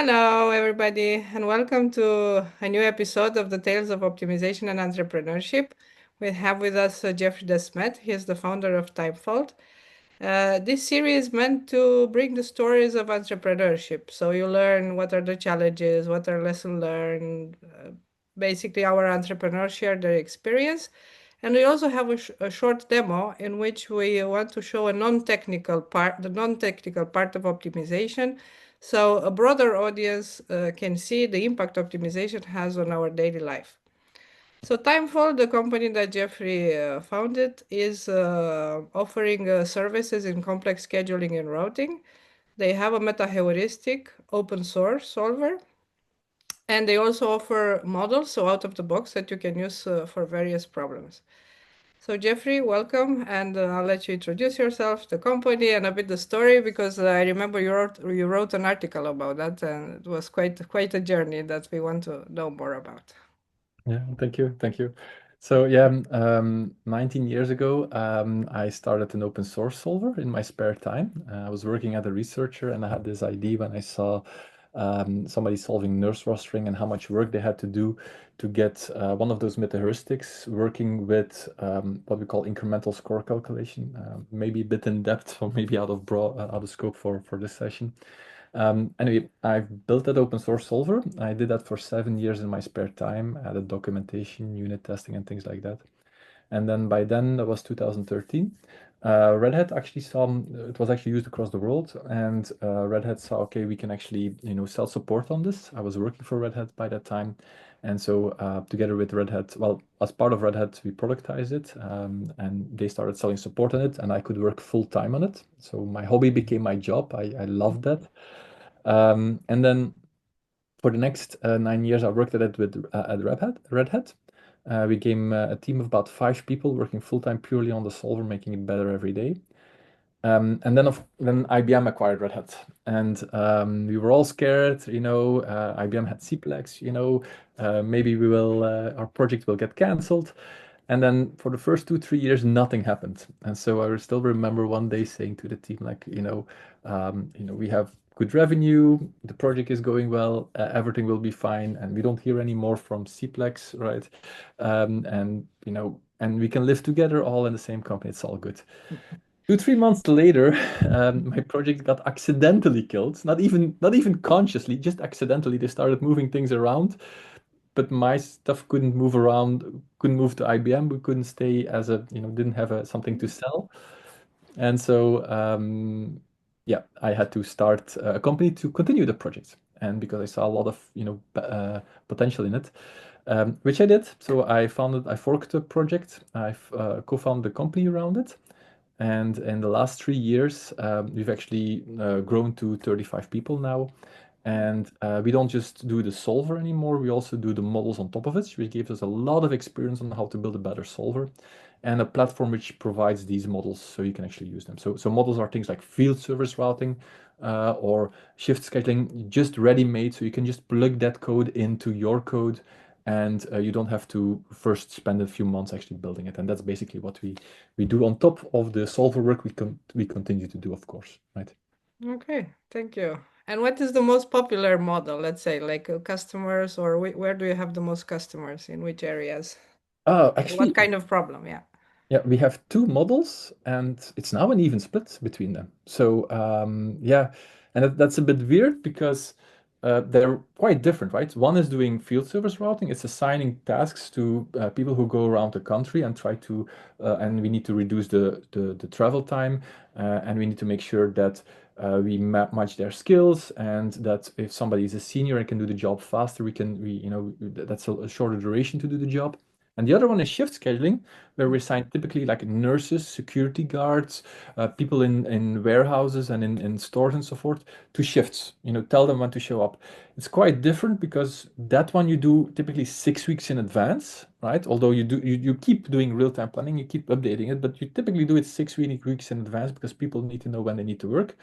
Hello, everybody, and welcome to a new episode of the Tales of Optimization and Entrepreneurship. We have with us Geoffrey De Smet. He is the founder of Timefold. This series is meant to bring the stories of entrepreneurship. So you learn what are the challenges, what are lessons learned. Basically, our entrepreneurs share their experience. And we also have a short demo in which we want to show the non-technical part of optimization, so a broader audience can see the impact optimization has on our daily life. So Timefold, the company that Geoffrey founded, is offering services in complex scheduling and routing. They have a meta-heuristic open source solver, and they also offer models, so out of the box, that you can use for various problems. So Geoffrey, welcome, and I'll let you introduce yourself, the company, and a bit the story, because I remember you wrote an article about that, and it was quite a journey that we want to know more about. Yeah, thank you. So yeah, 19 years ago, I started an open source solver in my spare time. I was working as a researcher, and I had this idea when I saw somebody solving nurse rostering and how much work they had to do to get one of those meta-heuristics working with what we call incremental score calculation. Maybe a bit in depth, or maybe out of scope for this session. Anyway, I've built that open source solver. I did that for 7 years in my spare time, added documentation, unit testing, and things like that. And then by then, that was 2013. Red Hat actually saw it was actually used across the world, and Red Hat saw, okay, we can actually sell support on this. I was working for Red Hat by that time, and so together with Red Hat, well, as part of Red Hat, we productized it, and they started selling support on it, and I could work full time on it. So my hobby became my job. I loved that. And then for the next 9 years, I worked at it with at Red Hat. We became a team of about 5 people working full time purely on the solver, making it better every day. And then IBM acquired Red Hat, and we were all scared. IBM had CPLEX. Maybe our project will get canceled. And then for the first 2, 3 years, nothing happened. And so I still remember one day saying to the team, like, we have good revenue, the project is going well, everything will be fine, and we don't hear any more from CPLEX, right? And we can live together all in the same company. It's all good. 2, 3 months later, my project got accidentally killed. Not even consciously, just accidentally. They started moving things around, but my stuff couldn't move around, couldn't move to IBM. We couldn't stay didn't have something to sell. And so, yeah, I had to start a company to continue the project. And because I saw a lot of, potential in it, which I did. So I forked the project. I've co-founded the company around it. And in the last 3 years, we've actually grown to 35 people now. And we don't just do the solver anymore, we also do the models on top of it, which gives us a lot of experience on how to build a better solver and a platform which provides these models so you can actually use them. So models are things like field service routing or shift scheduling, just ready-made, so you can just plug that code into your code and you don't have to first spend a few months actually building it. And that's basically what we do on top of the solver work we continue to do, of course, right? Okay, thank you. And what is the most popular model, let's say, like customers, or where do you have the most customers, in which areas? For what Actually, kind of problem? Yeah. yeah, we have two models, and it's now an even split between them. So, yeah, and that's a bit weird because they're quite different, right? One is doing field service routing. It's assigning tasks to people who go around the country and and we need to reduce the travel time, and we need to make sure that we match their skills, and that if somebody is a senior and can do the job faster, that's a shorter duration to do the job. And the other one is shift scheduling, where we assign typically like nurses, security guards, people in warehouses and in stores and so forth to shifts. Tell them when to show up. It's quite different because that one you do typically 6 weeks in advance, right? Although you keep doing real-time planning, you keep updating it, but you typically do it 6 weeks in advance because people need to know when they need to work.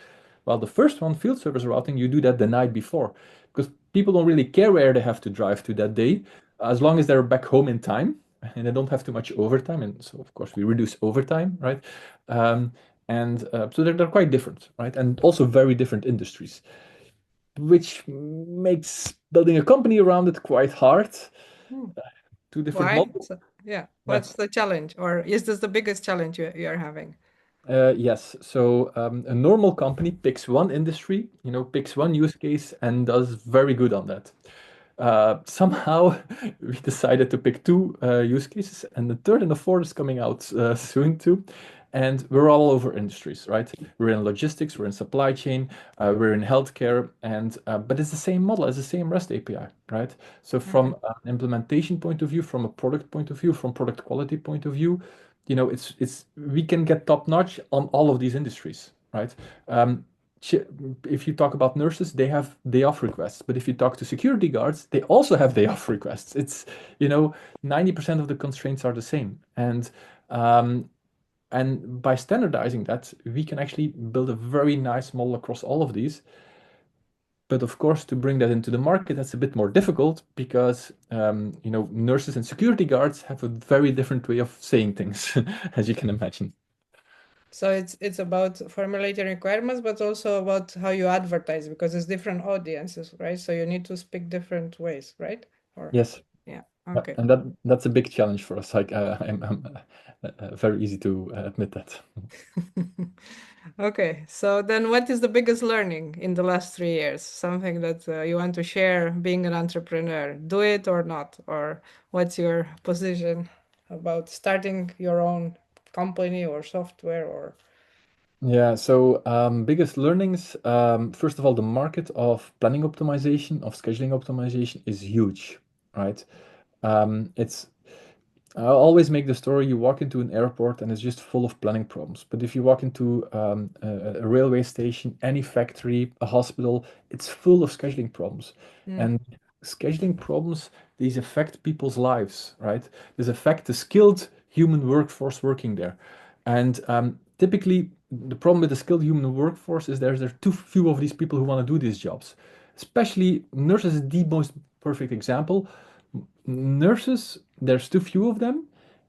While the first one, field service routing, you do that the night before because people don't really care where they have to drive to that day, as long as they're back home in time and they don't have too much overtime. And so, of course, we reduce overtime, right? And so they're quite different, right? And also very different industries. which makes building a company around it quite hard. Hmm. Two different Why? models. So, yeah. Yeah. What's the challenge? Or is this the biggest challenge you're having? Yes. So a normal company picks one industry, picks one use case and does very good on that. Somehow we decided to pick two use cases, and the third and the fourth is coming out soon too. And we're all over industries, right? We're in logistics, we're in supply chain, we're in healthcare, and but it's the same model as the same REST API, right? So Okay. from an implementation point of view, from a product point of view, from product quality point of view, it's we can get top notch on all of these industries, right? Um, if you talk about nurses, they have day off requests. But if you talk to security guards, they also have day off requests. It's, you know, 90% of the constraints are the same. Um, and by standardizing that, we can actually build a very nice model across all of these. But of course, to bring that into the market, that's a bit more difficult because, nurses and security guards have a very different way of saying things, as you can imagine. So it's about formulating requirements, but also about how you advertise because it's different audiences, right? So you need to speak different ways, right? Or Yes. yeah, Yeah, okay. and that's a big challenge for us. Like, I'm very easy to admit that. Okay, so then what is the biggest learning in the last 3 years? Something that you want to share being an entrepreneur, do it or not? Or what's your position about starting your own company or software or Yeah, so biggest learnings. First of all, the market of planning optimization, of scheduling optimization is huge, right? It's I always make the story you walk into an airport and it's just full of planning problems. But if you walk into a railway station, any factory, a hospital, it's full of scheduling problems. mm, And scheduling problems, these affect people's lives, right? These affect the skilled human workforce working there. And typically, the problem with the skilled human workforce is there's too few of these people who want to do these jobs. Especially nurses is the most perfect example. Nurses, there's too few of them,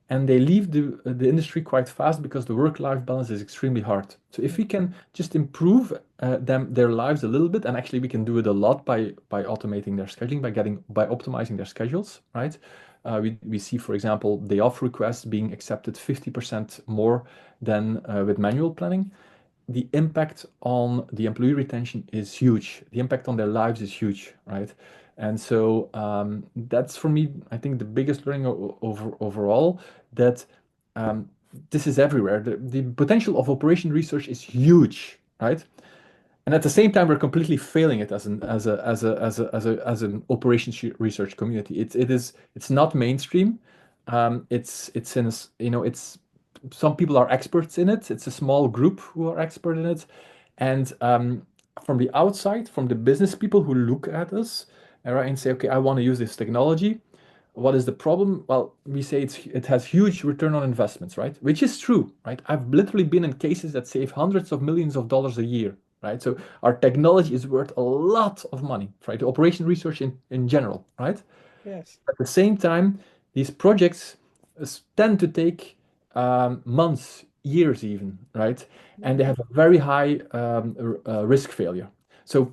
and they leave the industry quite fast because the work-life balance is extremely hard. So if we can just improve their lives a little bit, and actually we can do it a lot by automating their scheduling, by optimizing their schedules, right? We see, for example, day off requests being accepted 50% more than with manual planning. The impact on the employee retention is huge. The impact on their lives is huge, right? And so that's for me, I think, the biggest learning overall that um, this is everywhere. The potential of operation research is huge, right? And at the same time, we're completely failing it as an operations research community. It's not mainstream. It's in a, it's some people are experts in it. It's a small group who are expert in it, and from the outside, from the business people who look at us, right, and say, okay, I want to use this technology. What is the problem? Well, we say it has huge return on investments, right? Which is true, right? I've literally been in cases that save hundreds of millions of dollars a year, right? So our technology is worth a lot of money, right? The operation research in general, right? yes. At the same time, these projects tend to take months, years even, right? And they Mm, have a very high risk failure. So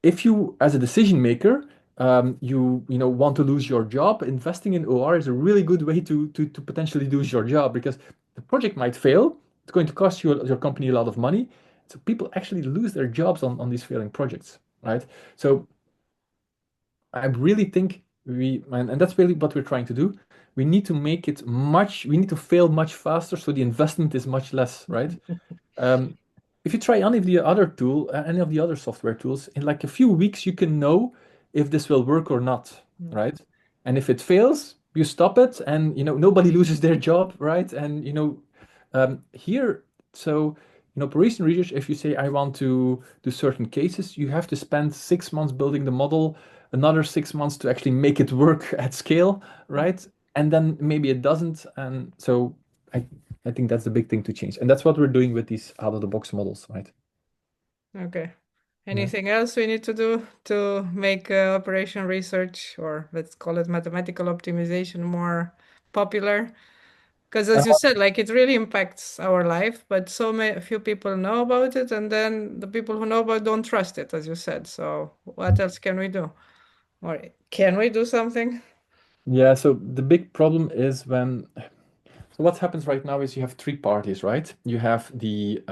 if you, as a decision maker, want to lose your job, investing in OR is a really good way to potentially lose your job because the project might fail. It's going to cost your company a lot of money. So people actually lose their jobs on these failing projects, right? So I really think and that's really what we're trying to do. We need to fail much faster so the investment is much less, right? Um, if you try any of the other software tools, in like a few weeks, you can know if this will work or not, mm, right? And if it fails, you stop it, and nobody loses their job, right? And here, so in operation research, if you say I want to do certain cases, you have to spend 6 months building the model, another 6 months to actually make it work at scale, mm. right? And then maybe it doesn't, and so I think that's the big thing to change. And that's what we're doing with these out of the box models, right? Okay. Yeah. Anything else we need to do to make operation research or let's call it mathematical optimization more popular? Because as you said, like it really impacts our life, but so many few people know about it, and then the people who know about it don't trust it, as you said. So what else can we do? Or can we do something? Yeah, so the big problem is when so what happens right now is you have three parties, right? You have the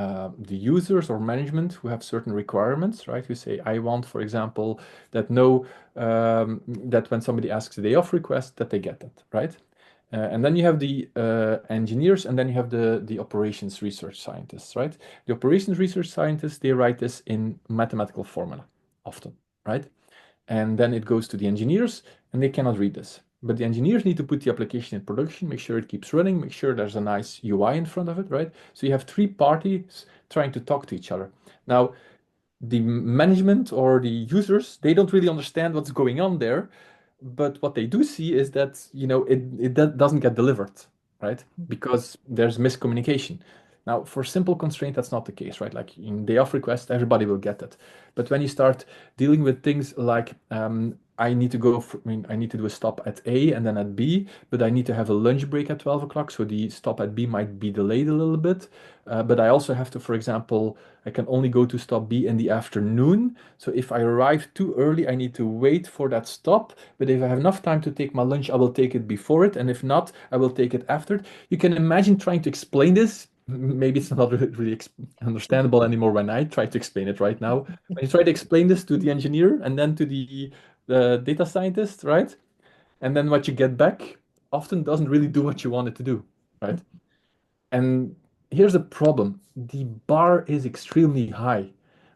users or management who have certain requirements, right? Who say, I want, for example, that no that when somebody asks a day off request, that they get that, right? And then you have the engineers, and then you have the operations research scientists, right? The operations research scientists, they write this in mathematical formula often, right? And then it goes to the engineers, and they cannot read this. But the engineers need to put the application in production, make sure it keeps running, make sure there's a nice UI in front of it, right? So you have three parties trying to talk to each other. Now, the management or the users, they don't really understand what's going on there, but what they do see is that, it doesn't get delivered, right? Because there's miscommunication. Now, for simple constraint, that's not the case, right? Like in day of request, everybody will get that. But when you start dealing with things like I need to I need to do a stop at A and then at B, but I need to have a lunch break at 12 o'clock, so the stop at B might be delayed a little bit. But I also have to, for example, I can only go to stop B in the afternoon. So if I arrive too early, I need to wait for that stop. But if I have enough time to take my lunch, I will take it before it. And if not, I will take it after it. You can imagine trying to explain this. Maybe it's not really understandable anymore when I try to explain it right now. When you try to explain this to the engineer and then to the data scientist, right? And then what you get back often doesn't really do what you want it to do, right? And here's the problem. The bar is extremely high,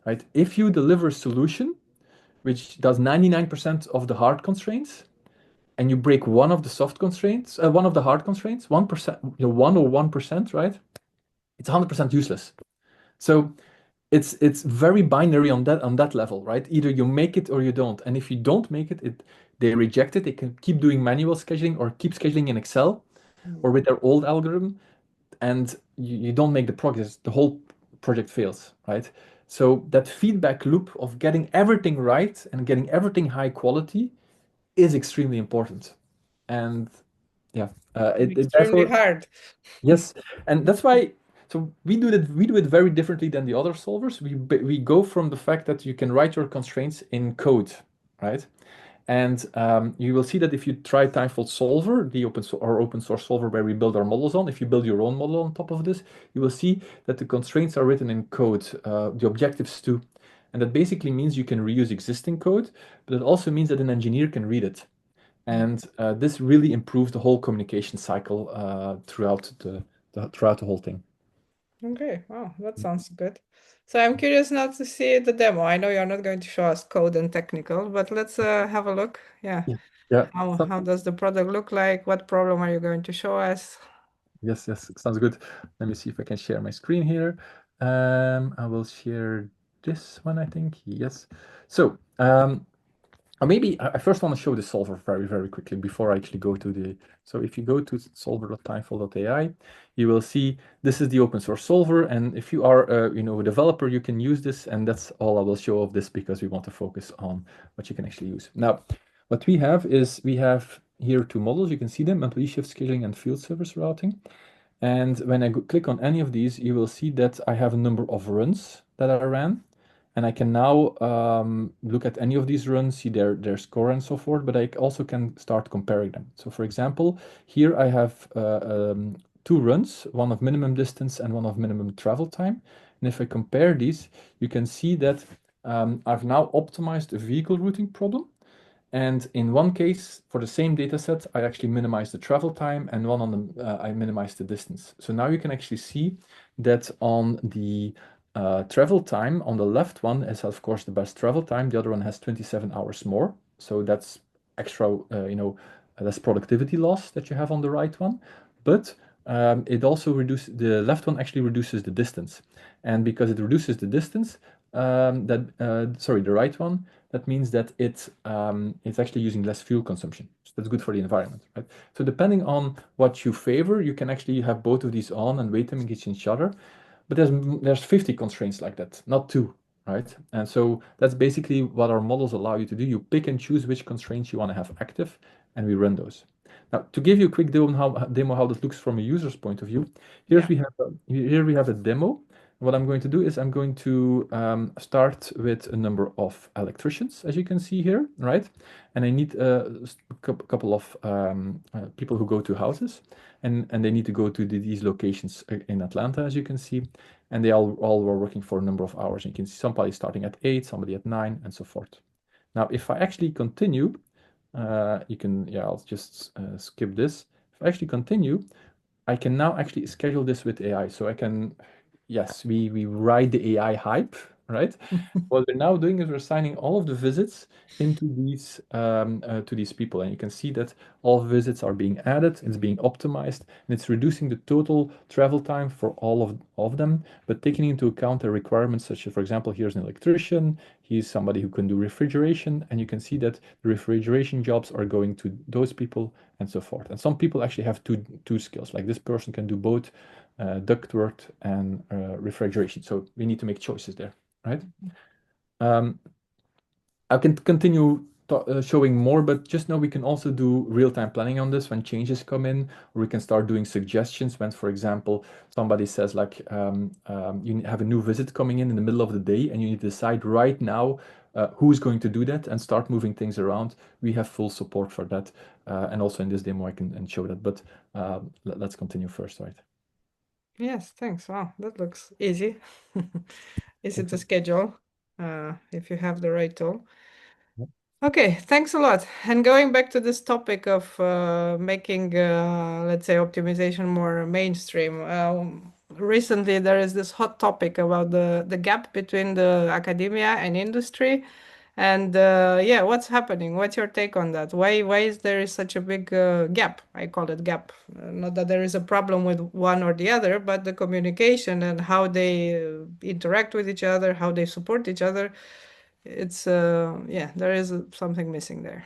right? If you deliver a solution which does 99% of the hard constraints, and you break one of the soft constraints, one of the hard constraints, 1%, 1 or 1%, right? It's 100% useless. So it's very binary on that level, right? Either you make it or you don't. And if you don't make it, they reject it. They can keep doing manual scheduling or keep scheduling in Excel or with their old algorithm, and you don't make the progress, the whole project fails, right? So that feedback loop of getting everything right and getting everything high quality is extremely important. And yeah, Extremely therefore, hard. yes, and that's why. So we do it very differently than the other solvers. We go from the fact that you can write your constraints in code, right? And you will see that if you try TimeFold Solver, the open source solver where we build our models on, if you build your own model on top of this, you will see that the constraints are written in code, the objectives too. And that basically means you can reuse existing code, but it also means that an engineer can read it. And this really improves the whole communication cycle throughout the whole thing. Okay, wow, that sounds good. So I'm curious now to see the demo. I know you're not going to show us code and technical, but let's have a look. Yeah. Yeah. Yeah. How does the product look like? What problem are you going to show us? Yes, yes, sounds good. Let me see if I can share my screen here. I will share this one, I think. Yes. So, maybe I first want to show the solver very, very quickly before I actually go to the. So if you go to solver.timeful.ai, you will see this is the open source solver. And if you are, a developer, you can use this. And that's all I will show of this because we want to focus on what you can actually use. Now, what we have is we have here two models. You can see them, employee shift scaling and field service routing. And when I click on any of these, you will see that I have a number of runs that I ran. And I can now look at any of these runs, see their score and so forth, but I also can start comparing them. So for example, here I have two runs, one of minimum distance and one of minimum travel time. And if I compare these, you can see that I've now optimized a vehicle routing problem. And in one case, for the same data set, I actually minimized the travel time, and one on the I minimized the distance. So now you can actually see that on the travel time, on the left one is of course the best travel time. The other one has 27 hours more. So that's extra, less productivity loss that you have on the right one. But it also reduces the left one actually reduces the distance, and because it reduces the distance, the right one, that means that it's actually using less fuel consumption. So that's good for the environment, right? So depending on what you favor, you can actually have both of these on and weight them against each other. But there's 50 constraints like that, not two, right? And so that's basically what our models allow you to do. You pick and choose which constraints you want to have active, and we run those. Now, to give you a quick demo how this looks from a user's point of view, Yeah. here we have a demo. What I'm going to do is I'm going to start with a number of electricians, as you can see here, right? And I need a couple of people who go to houses, and they need to go to these locations in Atlanta, as you can see. And they all were working for a number of hours. And you can see somebody starting at 8, somebody at 9, and so forth. Now, if I actually continue, I'll just skip this. If I actually continue, I can now actually schedule this with AI. So I can, yes, we ride the AI hype, right? What we're now doing is we're assigning all of the visits into these to these people, and you can see that all visits are being added. It's being optimized, and it's reducing the total travel time for all of them. But taking into account the requirements, such as, for example, here's an electrician. He's somebody who can do refrigeration, and you can see that the refrigeration jobs are going to those people, and so forth. And some people actually have two skills. Like this person can do both ductwork and refrigeration. So we need to make choices there, right? Um, I can continue showing more, but just know we can also do real-time planning on this when changes come in, or we can start doing suggestions when, for example, somebody says like you have a new visit coming in the middle of the day, and you need to decide right now who's going to do that and start moving things around. We have full support for that, and also in this demo I can show that. But let's continue first, right? Yes, thanks. Wow, that looks easy. Easy Thank to you. schedule if you have the right tool. Okay, thanks a lot. And going back to this topic of making, let's say, optimization more mainstream, recently there is this hot topic about the gap between the academia and industry. And yeah, what's happening? What's your take on that? Why is there such a big gap? I call it gap. Not that there is a problem with one or the other, but the communication and how they interact with each other, how they support each other. It's yeah, there is something missing there.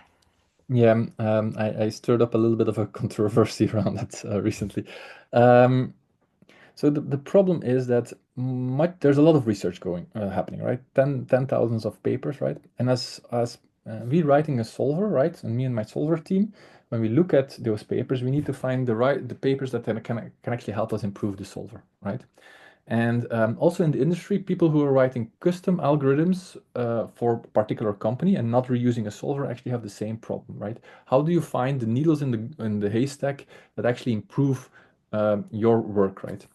Yeah, I stirred up a little bit of a controversy around that recently. Um, So the problem is that there's a lot of research happening, right? 10 thousands of papers, right? And as we writing a solver, right? And me and my solver team, when we look at those papers, we need to find the papers that can actually help us improve the solver, right? And also in the industry, people who are writing custom algorithms for a particular company and not reusing a solver actually have the same problem, right? How do you find the needles in the haystack that actually improve your work, right?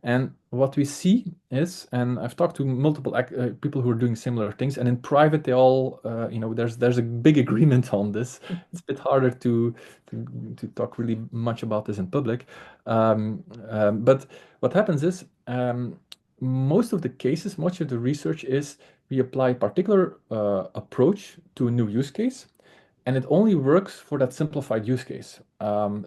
And what we see is, and I've talked to multiple people who are doing similar things, and in private, they all, there's a big agreement on this. It's a bit harder to talk really much about this in public. But what happens is, most of the cases, much of the research is we apply a particular approach to a new use case, and it only works for that simplified use case.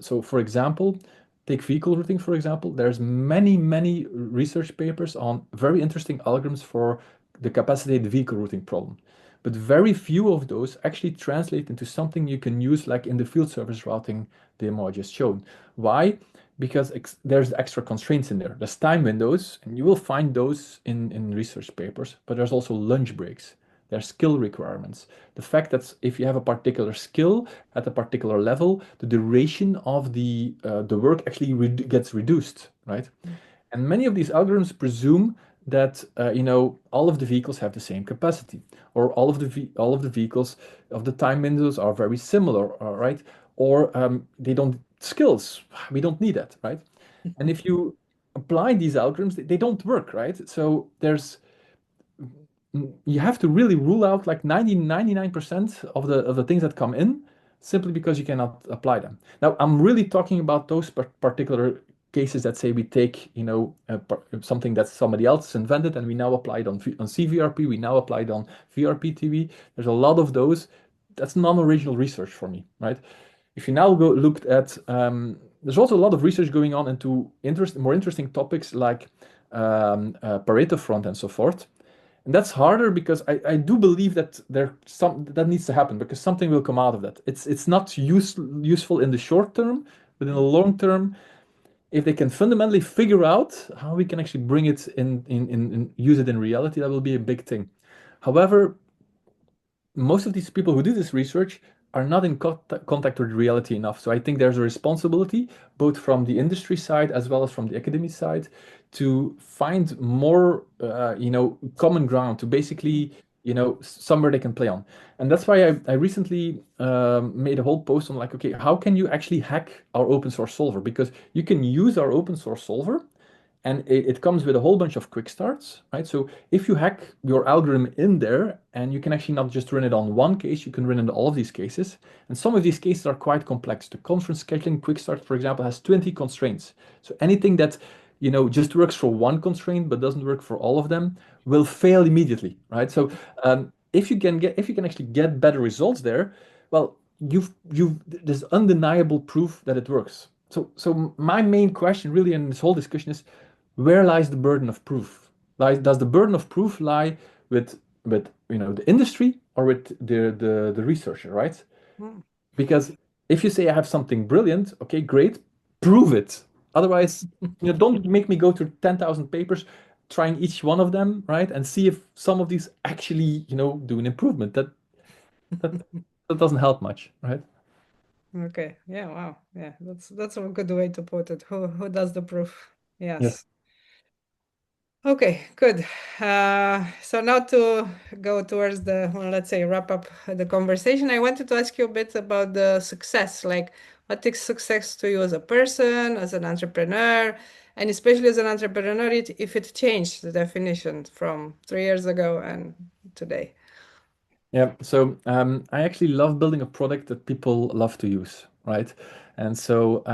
So, for example, take vehicle routing, for example. There's many research papers on very interesting algorithms for the capacitated vehicle routing problem. But very few of those actually translate into something you can use like in the field service routing demo I just showed. Why? Because there's extra constraints in there. There's time windows, and you will find those in research papers, but there's also lunch breaks. There's skill requirements. The fact that if you have a particular skill at a particular level, the duration of the work actually gets reduced, right? And many of these algorithms presume that all of the vehicles have the same capacity, or all of the vehicles of the time windows are very similar, right? Or they don't skills. We don't need that, right? And if you apply these algorithms, they don't work, right? So you have to really rule out like 99% of the things that come in simply because you cannot apply them. Now, I'm really talking about those particular cases that say we take, something that somebody else invented and we now apply it on CVRP, we now apply it on VRP TV. There's a lot of those. That's non-original research for me, right? If you now go look at, there's also a lot of research going on into more interesting topics like Pareto front and so forth. And that's harder because I do believe that that needs to happen because something will come out of that. It's not useful in the short term, but in the long term, if they can fundamentally figure out how we can actually bring it in use it in reality, that will be a big thing. However, most of these people who do this research are not in contact with reality enough. So I think there's a responsibility both from the industry side as well as from the academy side to find more, common ground to basically, somewhere they can play on. And that's why I recently made a whole post on like, okay, how can you actually hack our open source solver? Because you can use our open source solver and it comes with a whole bunch of quick starts, right? So if you hack your algorithm in there, and you can actually not just run it on one case, you can run it on all of these cases. And some of these cases are quite complex. The conference scheduling quick start, for example, has 20 constraints. So anything that, just works for one constraint but doesn't work for all of them will fail immediately, right? So if you can actually get better results there, well, there's undeniable proof that it works. So my main question really in this whole discussion is, where lies the burden of proof? Does the burden of proof lie with the industry or with the researcher, right? Mm. Because if you say I have something brilliant, okay, great, prove it. Otherwise, don't make me go through 10,000 papers trying each one of them, right? And see if some of these actually, do an improvement. That that doesn't help much, right? Okay. Yeah. Wow. Yeah. That's a good way to put it. Who does the proof? Yes. Yes. Okay, good. So now to go towards the, well, let's say, wrap up the conversation, I wanted to ask you a bit about the success. Like, what is success to you as a person, as an entrepreneur, and especially as an entrepreneur, if it changed the definition from 3 years ago and today? Yeah, so I actually love building a product that people love to use, right? And so,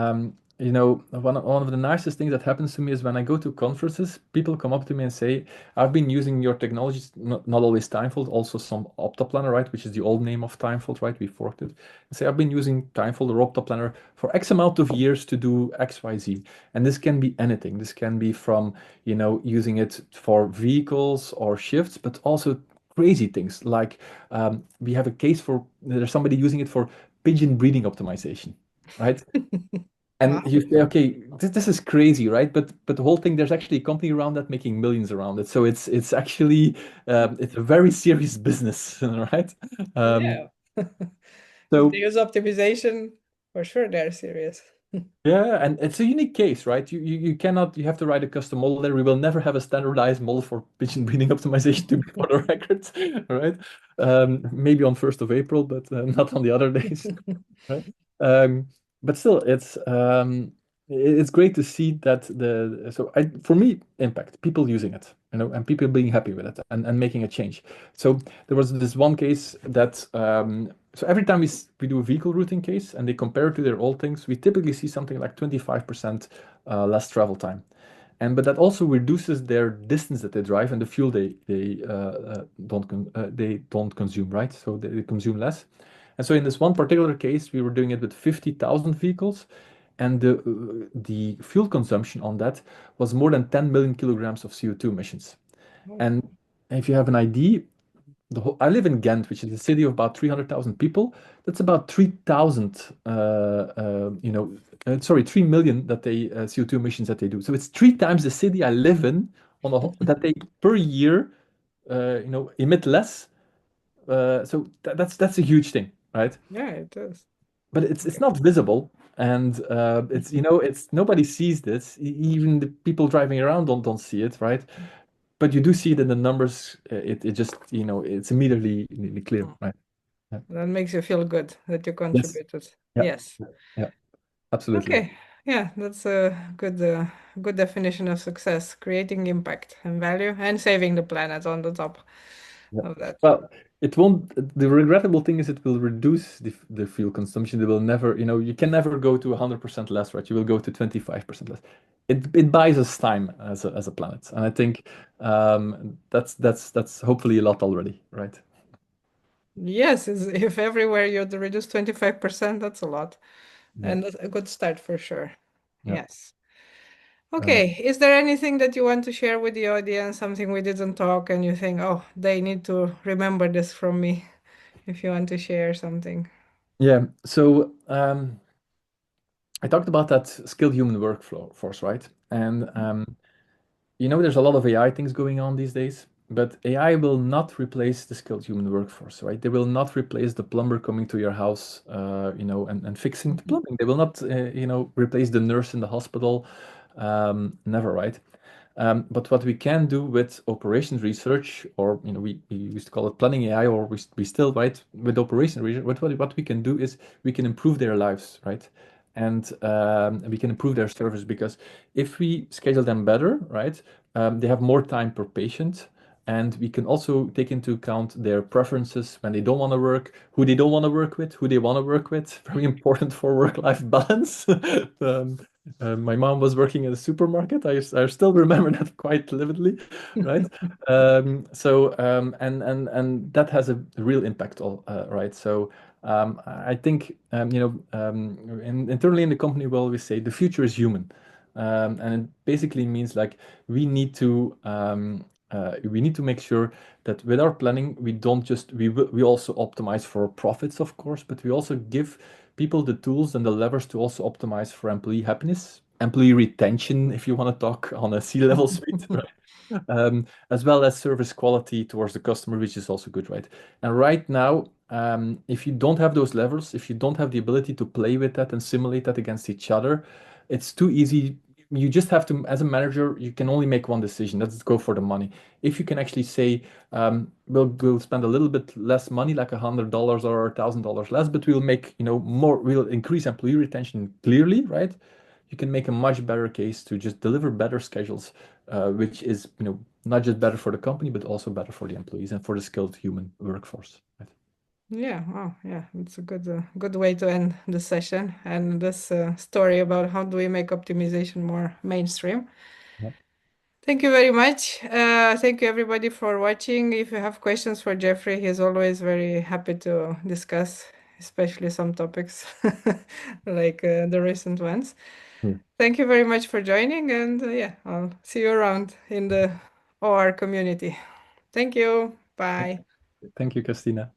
one of the nicest things that happens to me is when I go to conferences, people come up to me and say, I've been using your technologies, not always Timefold, also some Optaplanner, right? Which is the old name of Timefold, right? We forked it. And say, I've been using Timefold or Optaplanner for X amount of years to do X, Y, Z. And this can be anything. This can be from, using it for vehicles or shifts, but also crazy things like we have a case for there's somebody using it for pigeon breeding optimization, right? And Wow. you say, okay, this is crazy, right? But the whole thing, there's actually a company around that making millions around it. So it's actually it's a very serious business, right? Um, Yeah. If they so use optimization, for sure they're serious. yeah, and it's a unique case, right? You cannot, you have to write a custom model there. We will never have a standardized model for pigeon breeding optimization to be for the record, right? Maybe on 1st of April, but not on the other days, right? Um, but still, it's great to see that for me, impact, people using it, and people being happy with it and making a change. So there was this one case that so every time we do a vehicle routing case and they compare it to their old things, we typically see something like 25% less travel time. But that also reduces their distance that they drive and the fuel they don't consume, right? So they consume less. And so in this one particular case, we were doing it with 50,000 vehicles, and the fuel consumption on that was more than 10 million kilograms of CO2 emissions. Oh, And if you have an idea, I live in Ghent, which is a city of about 300,000 people. That's about 3,000, sorry, 3 million that they CO2 emissions that they do. So it's three times the city I live in that they per year, emit less. So that's a huge thing, right? yeah, it is. But it's Okay. not visible, and it's nobody sees this. Even the people driving around don't see it, right? But you do see it in the numbers. It just it's immediately clear, Mm. right? Yeah. That makes you feel good that you Yes. contributed. Yeah. Yes. Yeah. Absolutely. Okay. Yeah, that's a good definition of success, creating impact and value and saving the planet on the top Yeah. of that. Well, it won't. The regrettable thing is it will reduce the fuel consumption. They will never, you can never go to 100% less, right? You will go to 25% less. It buys us time as a planet, and I think that's hopefully a lot already, right? Yes, if everywhere you'd reduce 25%, that's a lot. Yeah. And that's a good start for sure. Yeah. Yes. Uh, Okay. Is there anything that you want to share with the audience, something we didn't talk and you think, oh, they need to remember this from me, if you want to share something? yeah. So I talked about that skilled human workflow force, right? And there's a lot of AI things going on these days. but AI will not replace the skilled human workforce, right? They will not replace the plumber coming to your house, and fixing the Mhm. plumbing. They will not, replace the nurse in the hospital. Never, right? But what we can do with operations research, or we used to call it planning AI, or we still, right, with operation research, what we can do is we can improve their lives, right? And we can improve their service because if we schedule them better, right, they have more time per patient. And we can also take into account their preferences when they don't want to work, who they don't want to work with, who they want to work with. Very important for work-life balance. Um, my mom was working at a supermarket. I still remember that quite vividly, right? And that has a real impact, all right. So I think internally in the company we always say the future is human, and it basically means like we need to make sure that with our planning we don't just we also optimize for profits, of course, but we also give people the tools and the levers to also optimize for employee happiness, employee retention, if you want to talk on a C-level suite, right? As well as service quality towards the customer, which is also good, right? And right now, if you don't have those levers, if you don't have the ability to play with that and simulate that against each other, it's too easy. You just have to, as a manager, you can only make one decision. Let's go for the money. If you can actually say, we'll spend a little bit less money, like $100 or $1,000 less, but we'll make, more, we'll increase employee retention clearly, right? You can make a much better case to just deliver better schedules, which is, not just better for the company, but also better for the employees and for the skilled human workforce, right? Yeah, wow, yeah, it's a good way to end the session and this story about how do we make optimization more mainstream. Yeah. Thank you very much. Thank you everybody for watching. If you have questions for Geoffrey, he's always very happy to discuss, especially some topics like the recent ones. Yeah. Thank you very much for joining, and yeah, I'll see you around in the OR community. Thank you. Bye. Thank you, Christina.